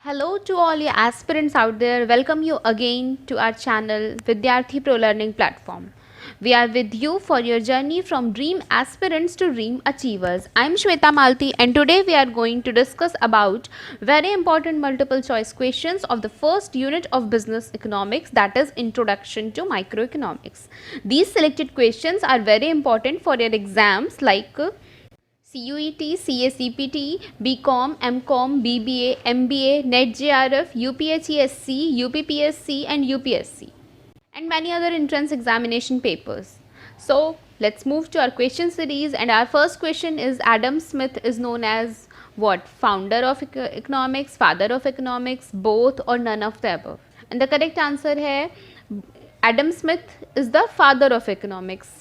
Hello to all you aspirants out there. Welcome you again to our channel VidyarthiPro learning platform. We are with you for your journey from dream aspirants to dream achievers. I am Shweta Malti and today we are going to discuss about very important multiple choice questions of the first unit of business economics, that is Introduction to Microeconomics. These selected questions are very important for your exams like CUET, CACPT, BCom, MCom, BBA, MBA, NET JRF, UPHESC, UPPSC and UPSC and many other entrance examination papers. So let's move to our question series, and our first question is: Adam Smith is known as what? Founder of economics, father of economics, both or none of the above? And the correct answer है Adam Smith is the father of economics.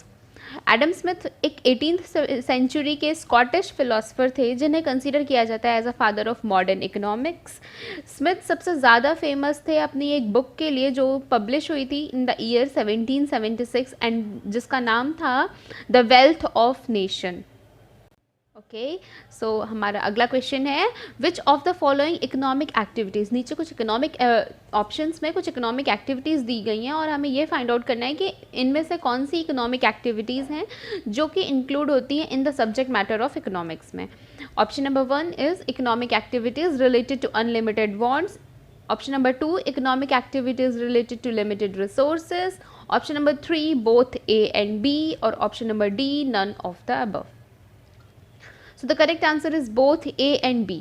Adam Smith एक 18th century के Scottish philosopher थे जिन्हें consider किया जाता है as a father of modern economics. Smith सबसे ज़्यादा फेमस थे अपनी एक बुक के लिए जो पब्लिश हुई थी इन द ईयर 1776 एंड जिसका नाम था the wealth of nation. Okay, so हमारा अगला क्वेश्चन है which of the following economic activities. नीचे कुछ इकोनॉमिक ऑप्शंस में कुछ इकोनॉमिक एक्टिविटीज़ दी गई हैं और हमें ये फाइंड आउट करना है कि इनमें से कौन सी इकोनॉमिक एक्टिविटीज़ हैं जो कि इंक्लूड होती हैं in the subject matter of economics में. Option number 1 is economic activities related to unlimited wants. Option number 2 economic activities related to limited resources. Option number 3 both A and B. और option number D none of the above. So the correct answer is both A and B.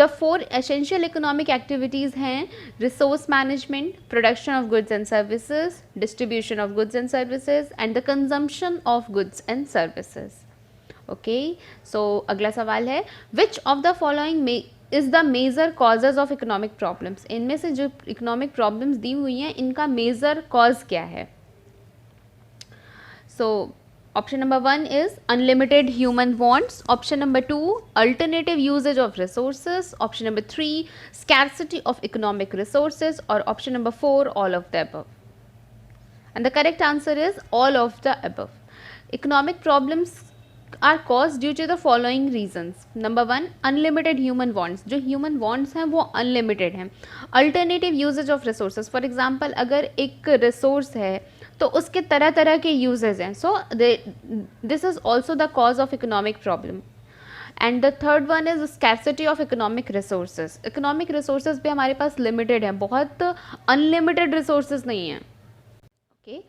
The 4 essential economic activities हैं resource management, production of goods and services, distribution of goods and services and the consumption of goods and services. Okay, so अगला सवाल है which of the following is the major causes of economic problems. इनमें से जो economic problems दी हुई हैं इनका major cause क्या है? So option number 1 is unlimited human wants. Option number 2 alternative usage of resources. Option number 3 scarcity of economic resources. Or option number 4 all of the above. And the correct answer is all of the above. Economic problems are caused due to the following reasons. Number 1 unlimited human wants. जो human wants हैं वो unlimited हैं. Alternative usage of resources. For example अगर एक resource है तो उसके तरह तरह के यूजेज हैं. So this is also the cause of economic problem. And the third one is scarcity of economic resources. Economic resources भी हमारे पास लिमिटेड हैं, बहुत अनलिमिटेड रिसोर्सेज नहीं हैं. ओके,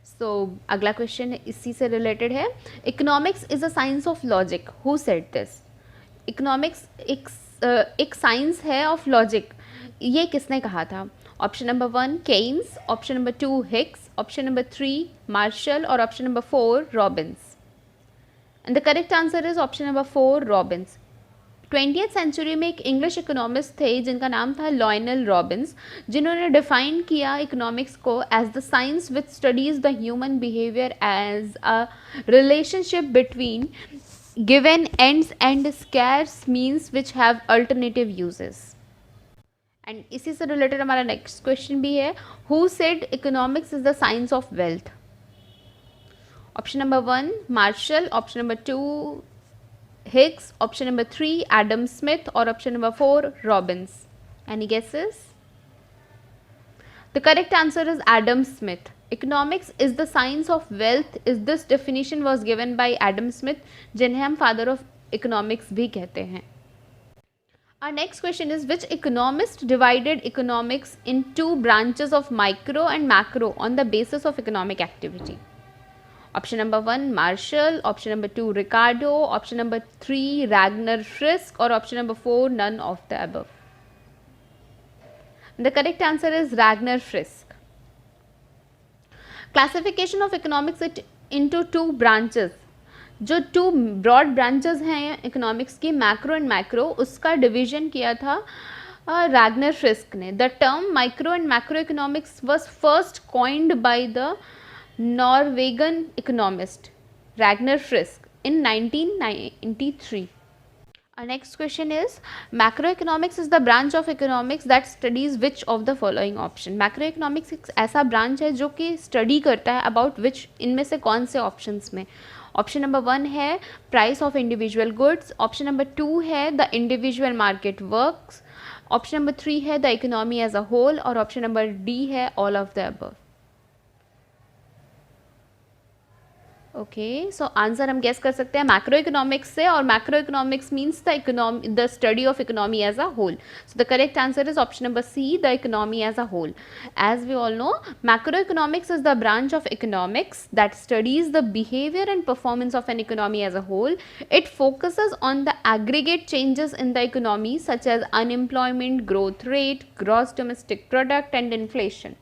सो अगला क्वेश्चन इसी से रिलेटेड है. Economics is a science of logic. Who said this? Economics एक साइंस है ऑफ लॉजिक. ये किसने कहा था? Option number 1 Keynes, option number 2 Hicks, option number 3 Marshall और option number 4 Robbins. And the correct answer is option number 4 Robbins. 20th century में एक English economist थे जिनका नाम था लॉयनल रॉबिन्स, जिन्होंने डिफाइन किया इकोनॉमिक्स को as the science which studies the human behaviour as a relationship between given ends and scarce means which have alternative uses. And इसी से रिलेटेड हमारा नेक्स्ट क्वेश्चन भी है who said economics is the science of wealth. Option number 1 Marshall, option number 2 Hicks, option number 3 Adam Smith और option number 4 Robbins. Any guesses? The correct answer is Adam Smith. Economics is the science of wealth. Is this definition was given by Adam Smith, जिन्हें हम father of economics भी कहते हैं. Our next question is which economist divided economics in 2 branches of micro and macro on the basis of economic activity? Option number 1 Marshall, option number 2 Ricardo, option number 3 Ragnar Frisk or option number 4 none of the above. And the correct answer is Ragnar Frisk. Classification of economics into 2 branches. जो 2 broad branches हैं economics की, macro and micro, उसका division किया था Ragnar Frisch ने. The term micro and macro economics was first coined by the Norwegian economist Ragnar Frisch in 1993. Our next question is macroeconomics is the branch of economics that studies which of the following option. Macroeconomics एक ऐसा branch है जो कि study करता है about which, इनमें से कौन से ऑप्शंस में. ऑप्शन नंबर 1 है price of individual goods, option number 2 है the individual market works, option number 3 है the economy as a whole, और ऑप्शन नंबर डी है all of the above. Okay, so answer हम गेस कर सकते हैं मैक्रो इकोनॉमिक्स से, और macroeconomics means the study of economy as a whole. So the correct answer is option number C, the economy as a whole. As we all know, macroeconomics is the branch of economics that studies the behavior and performance of an economy as a whole. It focuses on the aggregate changes in the economy such as unemployment, growth rate, gross domestic product and inflation.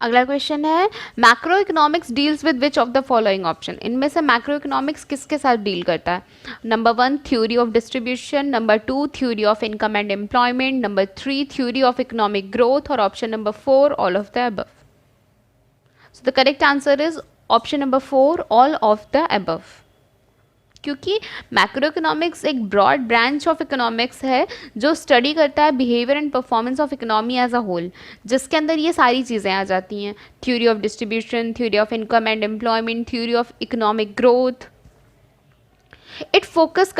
अगला question है macro economics deals with which of the following option. इनमें से macro economics किसके साथ deal करता है? Number 1 theory of distribution, number 2 theory of income and employment, number 3 theory of economic growth, और option number 4 all of the above. So the correct answer is option number 4 all of the above, क्योंकि macro economics एक broad branch of economics है जो study करता है behaviour and performance of economy as a whole, जिसके अंदर ये सारी चीज़ें आ जाती हैं, theory of distribution, theory of income and employment, theory of economic growth. It focuses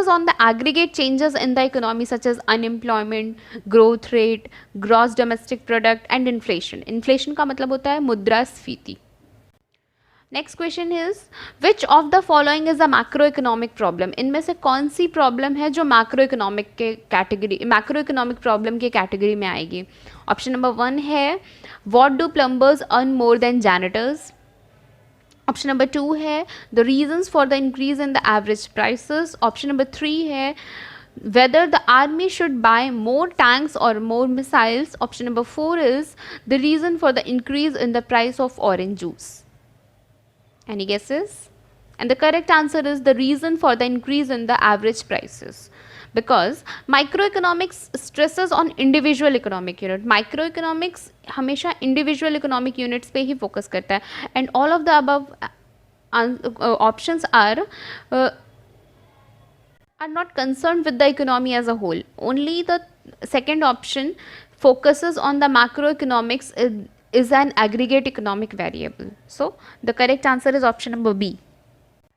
on the aggregate changes in the economy such as unemployment, growth rate, gross domestic product and inflation. Inflation का मतलब होता है मुद्रास्फीति। Next question is which of the following is a macro economic problem. इनमें से कौन सी problem है जो मैक्रो इकोनॉमिक प्रॉब्लम के कैटेगरी में आएगी? ऑप्शन नंबर 1 है what do plumbers earn more than janitors, option number 2 है the reasons for the increase in the average prices, option number 3 है whether the army should buy more tanks or more missiles, option number 4 is the reason for the increase in the price of orange juice. Any guesses? And the correct answer is the reason for the increase in the average prices, because microeconomics stresses on individual economic unit. Microeconomics हमेशा individual economic units पे ही focus करता है, and all of the above options are not concerned with the economy as a whole. Only the second option focuses on the macroeconomics is an aggregate economic variable. So the correct answer is option number B.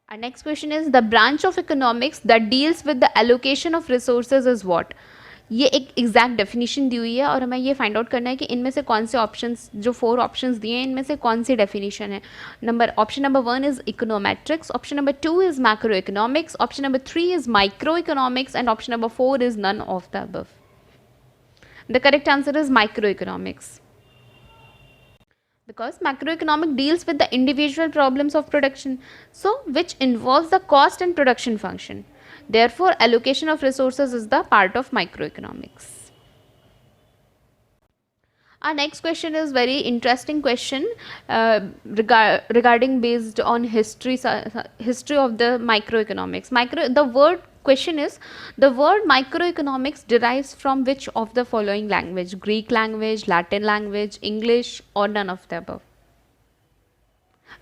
Our next question is the branch of economics that deals with the allocation of resources is what? ये एक exact definition दी हुई है और हमें ये find out करना है कि इनमें से कौन से ऑप्शंस, जो 4 ऑप्शंस दिए हैं, इनमें से कौन सी डेफिनेशन है। Option number 1 is econometrics, option number 2 is macroeconomics, option number 3 is microeconomics, and option number 4 is none of the above. The correct answer is microeconomics, because macroeconomic deals with the individual problems of production, so which involves the cost and production function. Therefore allocation of resources is the part of microeconomics. Our next question is very interesting question regarding based on history of the microeconomics. The word question is the word microeconomics derives from which of the following language? Greek language, Latin language, English, or none of the above?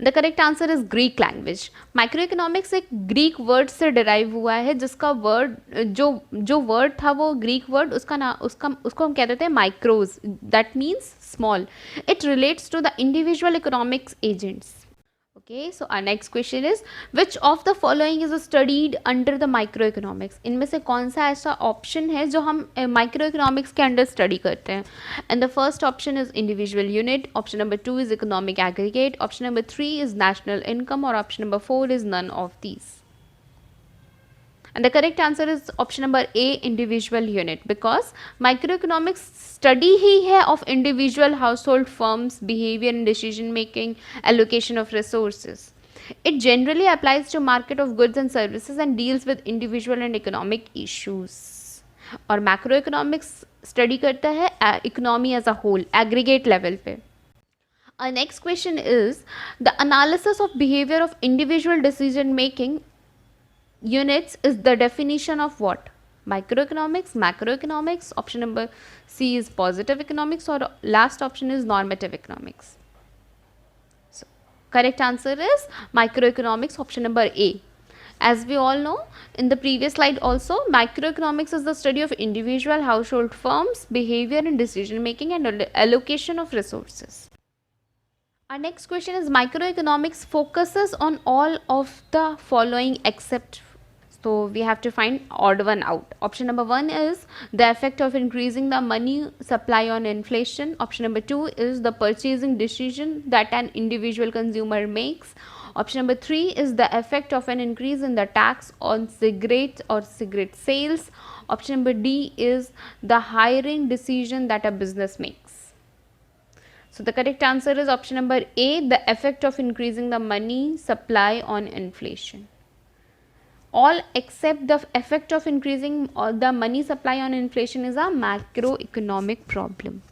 The correct answer is Greek language. Microeconomics एक Greek word से derive हुआ है, जिसका word जो word था वो Greek word, उसको हम कहते थे micros, that means small. It relates to the individual economics agents. Okay, so our next question is which of the following is studied under the microeconomics? इनमें से कौन सा ऐसा ऑप्शन है जो हम microeconomics के अंडर स्टडी करते हैं? And the first option is individual unit, option number 2 is economic aggregate, option number 3 is national income, or option number 4 is none of these. And the correct answer is option number A, individual unit, because microeconomics study ही है of individual household firms, behavior and decision making, allocation of resources. It generally applies to market of goods and services and deals with individual and economic issues. और macroeconomics study करता है economy as a whole, aggregate level पे. Our next question is the analysis of behavior of individual decision making units is the definition of what? Microeconomics, macroeconomics, option number C is positive economics, or last option is normative economics. So correct answer is microeconomics, option number A. As we all know, in the previous slide also, microeconomics is the study of individual household firms, behavior and decision making, and allocation of resources. Our next question is microeconomics focuses on all of the following except. So we have to find odd one out. Option number 1 is the effect of increasing the money supply on inflation. Option number 2 is the purchasing decision that an individual consumer makes. Option number 3 is the effect of an increase in the tax on cigarettes or cigarette sales. Option number D is the hiring decision that a business makes. So the correct answer is option number A, the effect of increasing the money supply on inflation. All except the effect of increasing the money supply on inflation is a macroeconomic problem.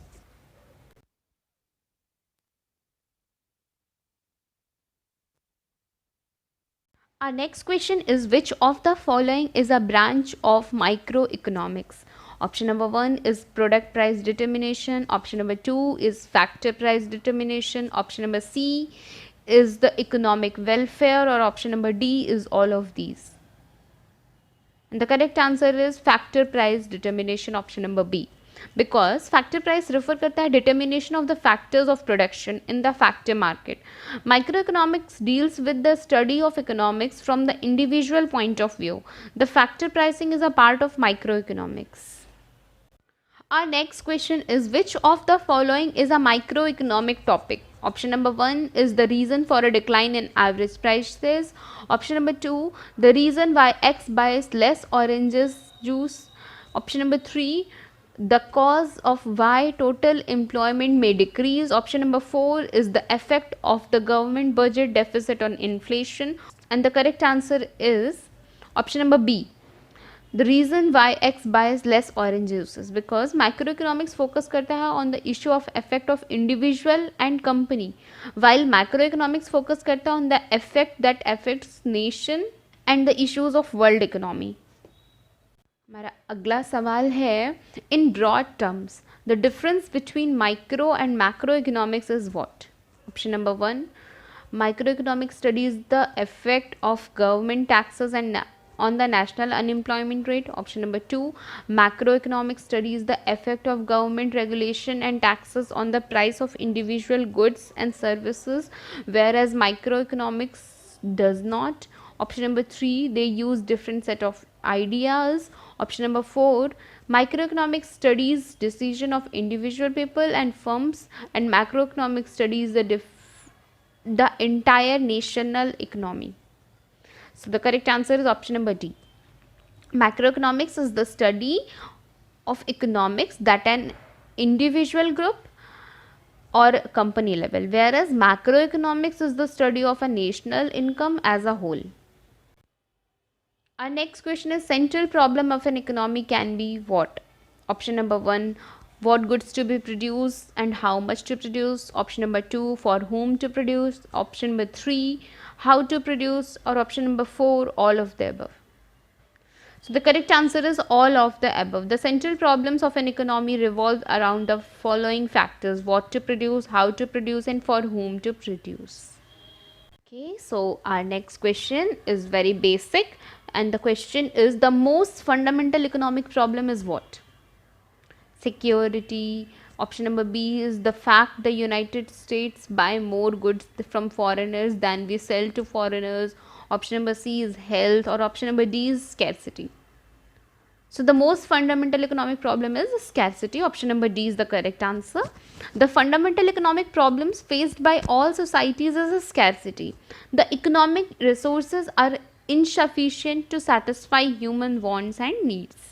Our next question is, which of the following is a branch of microeconomics? Option number 1 is product price determination. Option number 2 is factor price determination. Option number C is the economic welfare, or option number D is all of these. And the correct answer is factor price determination, option number B. Because factor price refer करता है determination of the factors of production in the factor market. Microeconomics deals with the study of economics from the individual point of view. The factor pricing is a part of microeconomics. Our next question is, which of the following is a microeconomic topic? Option number 1 is the reason for a decline in average prices. Option number 2, the reason why X buys less oranges juice. Option number 3, the cause of why total employment may decrease. Option number 4 is the effect of the government budget deficit on inflation. And the correct answer is option number B, the reason why X buys less orange juices. Because microeconomics focus करता है on the issue of effect of individual and company, while macroeconomics focus करता है on the effect that affects nation and the issues of world economy. हमारा अगला सवाल है, in broad terms the difference between micro and macroeconomics is what? Option number 1, microeconomics studies the effect of government taxes and on the national unemployment rate. Option number 2, macroeconomics studies the effect of government regulation and taxes on the price of individual goods and services, whereas microeconomics does not. Option number 3, they use different set of ideas. Option number 4, microeconomics studies decision of individual people and firms, and macroeconomics studies the entire national economy. So the correct answer is option number D. Macroeconomics is the study of economics that an individual group or company level, whereas macroeconomics is the study of a national income as a whole. Our next question is, central problem of an economy can be what? Option number 1, what goods to be produced and how much to produce. Option number 2, for whom to produce. Option number 3, how to produce, or option number 4, all of the above. So the correct answer is all of the above. The central problems of an economy revolve around the following factors: what to produce, how to produce, and for whom to produce. Okay, so our next question is very basic, and the question is, the most fundamental economic problem is what? Security. Option number B is the fact the United States buy more goods from foreigners than we sell to foreigners. Option number C is health, or option number D is scarcity. So the most fundamental economic problem is scarcity. Option number D is the correct answer. The fundamental economic problems faced by all societies is scarcity. The economic resources are insufficient to satisfy human wants and needs.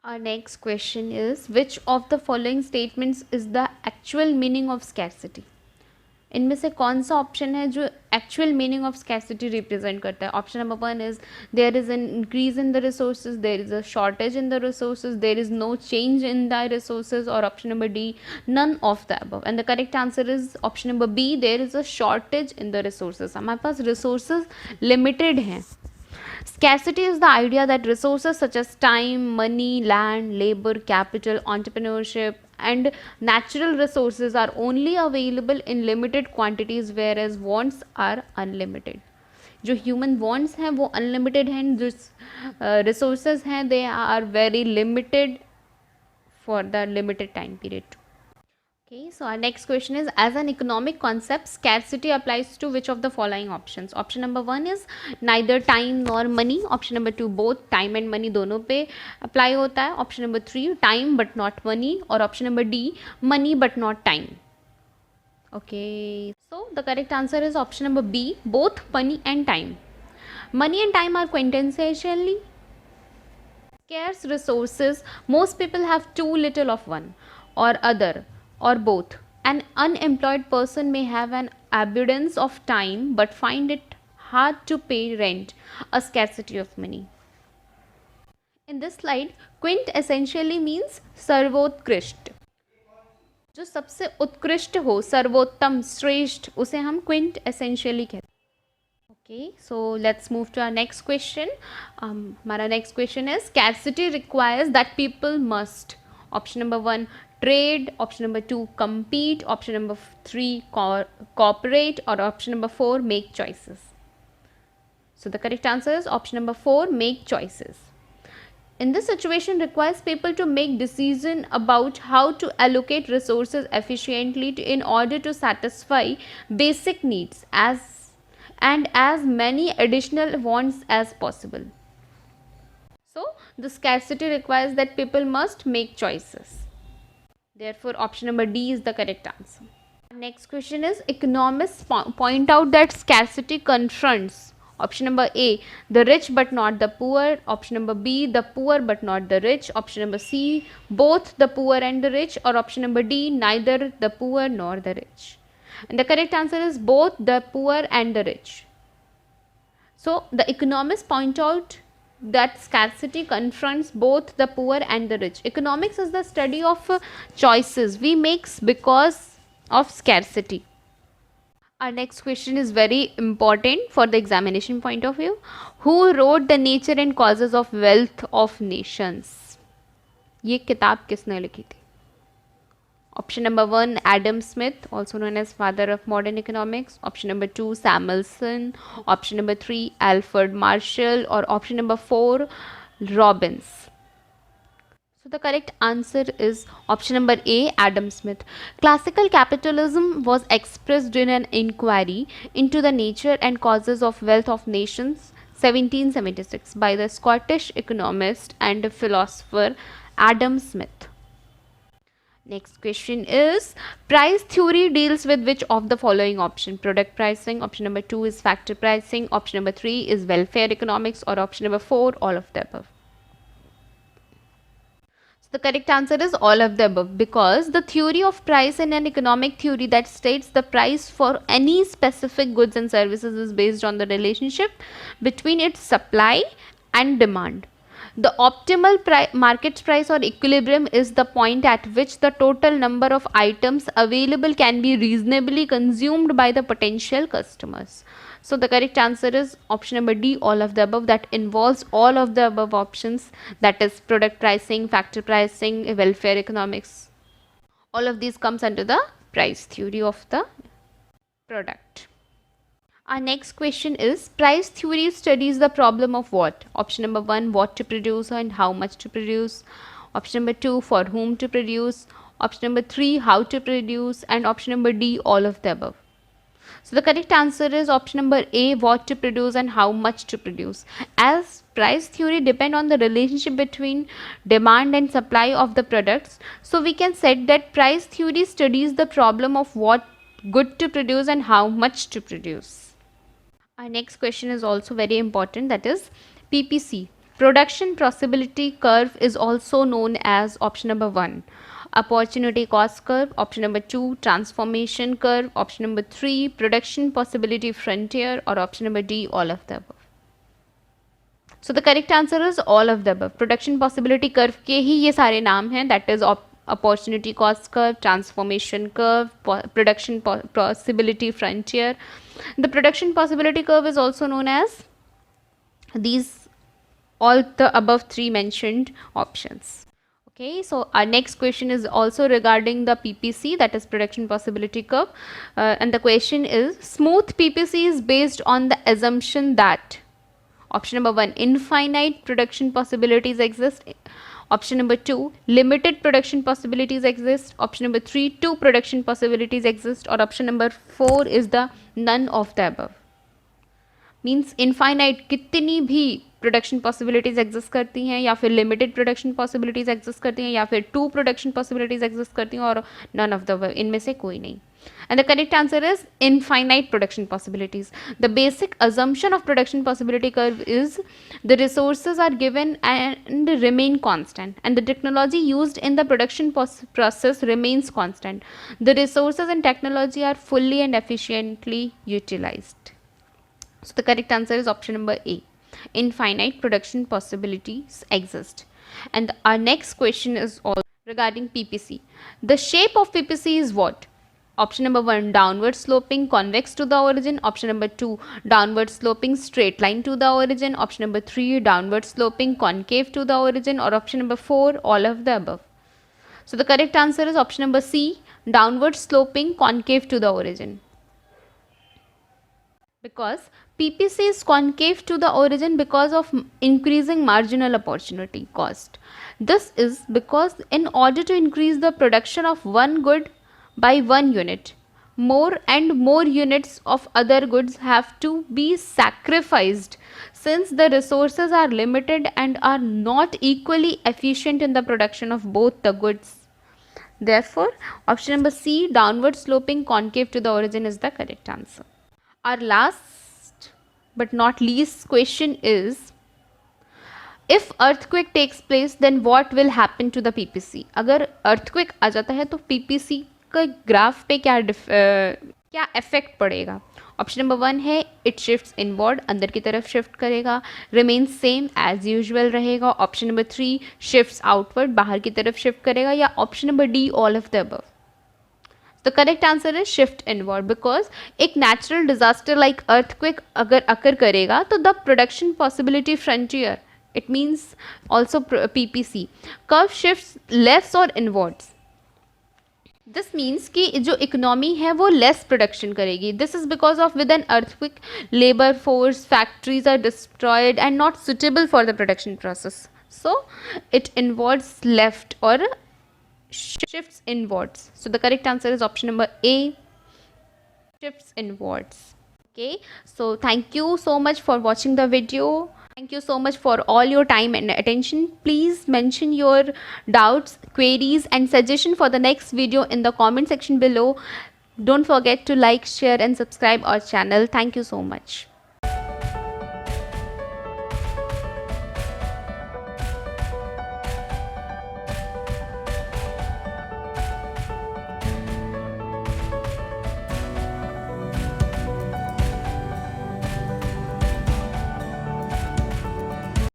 Our next question is, which of the following statements is the actual meaning of scarcity? इनमें से कौन सा option है जो actual meaning of scarcity represent करता है? Option number 1 is there is an increase in the resources, there is a shortage in the resources, there is no change in the resources, और option number D, none of the above. And the correct answer is option number B, there is a shortage in the resources. हमारे पास resources limited हैं. Scarcity is the idea that resources such as time, money, land, labor, capital, entrepreneurship, and natural resources are only available in limited quantities, whereas wants are unlimited. जो human wants हैं वो unlimited हैं, जो resources हैं they are very limited for the limited time period. Okay, so our next question is, as an economic concept, scarcity applies to which of the following options? Option number 1 is neither time nor money. Option number 2, both time and money दोनों पे apply होता है. Option number 3, time but not money. और option number D, money but not time. Okay, so the correct answer is option number B, both money and time. Money and time are quintessentially scarce resources. Most people have too little of one or other or both. An unemployed person may have an abundance of time but find it hard to pay rent, a scarcity of money. In this slide, quint essentially means सर्वोत्कृष्ट. जो सबसे उत्कृष्ट हो, सर्वोत्तम, श्रेष्ठ, उसे हम Quint essentially कहते हैं. Okay, so let's move to our next question. Our next question is, scarcity requires that people must. Option number 1, trade. Option number 2, compete. Option number 3, cooperate. Or option number 4, make choices. So the correct answer is option number 4, make choices. In this situation, requires people to make decision about how to allocate resources efficiently in order to satisfy basic needs and as many additional wants as possible. So the scarcity requires that people must make choices. Therefore, option number D is the correct answer. Next question is, economists point out that scarcity confronts. Option number A, the rich but not the poor. Option number B, the poor but not the rich. Option number C, both the poor and the rich. Or option number D, neither the poor nor the rich. And the correct answer is both the poor and the rich. So the economists point out that scarcity confronts both the poor and the rich. Economics is the study of choices we make because of scarcity. Our next question is very important for the examination point of view. Who wrote The Nature and Causes of Wealth of Nations? ये किताब किसने लिखी थी? Option number 1, Adam Smith, also known as father of modern economics. Option number 2, Samuelson. Option number 3, Alfred Marshall. Or option number 4, Robbins. So the correct answer is option number A, Adam Smith. Classical capitalism was expressed in an inquiry into the nature and causes of wealth of nations, 1776, by the Scottish economist and philosopher Adam Smith. Next question is, price theory deals with which of the following option? Product pricing. Option number 2 is factor pricing. Option number 3 is welfare economics. Or option number 4, all of the above. So the correct answer is all of the above, because the theory of price in an economic theory that states the price for any specific goods and services is based on the relationship between its supply and demand. The optimal market price or equilibrium is the point at which the total number of items available can be reasonably consumed by the potential customers. So the correct answer is option number D, all of the above. That involves all of the above options, that is product pricing, factor pricing, welfare economics. All of these comes under the price theory of the product. Our next question is, price theory studies the problem of what? Option number 1, what to produce and how much to produce. Option number 2, for whom to produce. Option number 3, how to produce. And option number D, all of the above. So the correct answer is option number A, what to produce and how much to produce. As price theory depend on the relationship between demand and supply of the products, so we can say that price theory studies the problem of what good to produce and how much to produce. Our next question is also very important, that is PPC. Production possibility curve is also known as option number 1, opportunity cost curve. Option number 2, transformation curve. Option number 3, production possibility frontier. Or option number D, all of the above. So the correct answer is all of the above. Production possibility curve के ही ये सारे नाम हैं, that is opportunity cost curve, transformation curve, production possibility frontier. The production possibility curve is also known as these, all the above 3 mentioned options. Okay, so our next question is also regarding the PPC, that is production possibility curve, and the question is, smooth PPC is based on the assumption that option number 1, infinite production possibilities exist. Option number 2, limited production possibilities exist. Option number 3, 2 production possibilities exist. Or option number 4 is the none of the above. Means infinite कितनी भी production possibilities exist करती हैं, या फिर limited production possibilities exist करती हैं, या फिर 2 प्रोडक्शन पॉसिबिलिटीज एग्जिस्ट करती हैं, और नन ऑफ द इनमें से कोई नहीं. And the correct answer is infinite production possibilities. The basic assumption of production possibility curve is the resources are given and remain constant, and the technology used in the production process remains constant. The resources and technology are fully and efficiently utilized. So the correct answer is option number A. Infinite production possibilities exist. And our next question is all regarding PPC. The shape of PPC is what? Option number 1, downward sloping convex to the origin. Option number 2, downward sloping straight line to the origin. Option number 3, downward sloping concave to the origin. Or option number 4, all of the above. So the correct answer is option number C, downward sloping concave to the origin. Because PPC is concave to the origin because of increasing marginal opportunity cost. This is because in order to increase the production of one good by 1 unit, more and more units of other goods have to be sacrificed, since the resources are limited and are not equally efficient in the production of both the goods. Therefore, option number C, downward sloping concave to the origin, is the correct answer. Our last but not least question is, if earthquake takes place, then what will happen to the PPC? अगर earthquake आ जाता है तो PPC का graph पे क्या effect पड़ेगा? Option number 1 है it shifts inward, अंदर की तरफ शिफ्ट करेगा, रिमेन्स सेम एज यूजुअल रहेगा. ऑप्शन नंबर 3 शिफ्ट्स आउटवर्ड, बाहर की तरफ शिफ्ट करेगा. या option number D, all of the above. The correct answer is shift inward, because एक नेचुरल डिजास्टर लाइक अर्थक्वेक अगर अकर करेगा तो the production possibility frontier, it means also PPC curve shifts left और इनवर्ड्स. दिस मीन्स कि जो economy है वो less production करेगी. This is because of with an earthquake labour force, factories are destroyed and not suitable for the production process. So it inwards left or shifts inwards. So the correct answer is option number A, shifts inwards. Okay, so thank you so much for watching the video. Thank you so much for all your time and attention. Please mention your doubts, queries and suggestion for the next video in the comment section below. Don't forget to like, share and subscribe our channel. Thank you so much.